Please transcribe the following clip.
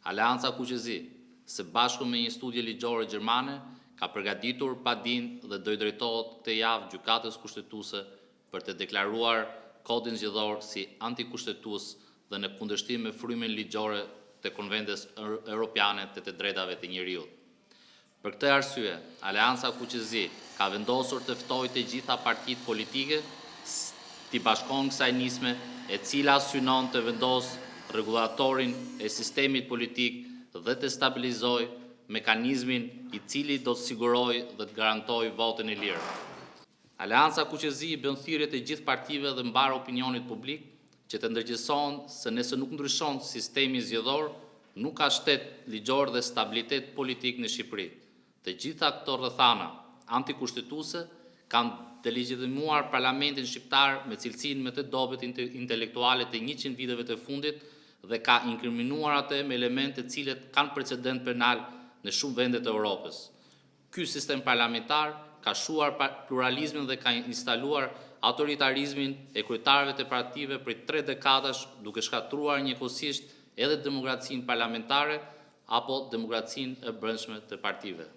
Aleanca Kuqezi, së bashku me një studie ligjore gjermane, ka përgatitur padin dhe do i drejtohet këtë javë gjykatës kushtetuese për të deklaruar kodin zgjedhor si antikushtetues dhe në kundërshtim me frymen ligjore të Konventës Europiane të të drejtave të njeriut. Për këtë arsye, Aleanca Kuqezi ka vendosur të ftojë të gjitha partitë politike t'i bashkon kësaj nisme e cila synon të vendosë rregullatorin e sistemit politik dhe të stabilizojë mekanizmin i cili do të sigurojë dhe të garantojë votën e lirë. Aleanca Kuqezi i bën thirrje të gjithë partive dhe mbar opinionit publik që të ndërgjegjësohen se nëse nuk ndryshon sistemi zgjedhor, nuk ka shtet ligjor dhe stabilitet politik në Shqipëri. Të gjitha këto rrethana antikushtetuese kanë delegitimuar parlamentin shqiptar me cilësinë më të dobët intelektuale të 100 viteve të fundit dhe ka inkriminuar atë me elemente të cilët kanë precedent penal në shumë vende të Europës. Ky sistem parlamentar ka shuar pluralizmin dhe ka instaluar autoritarizmin e kryetarëve të partive për 3 dekadash, duke shkatruar njëkohësisht edhe demokracinë parlamentare apo demokracinë e brendshme të partive.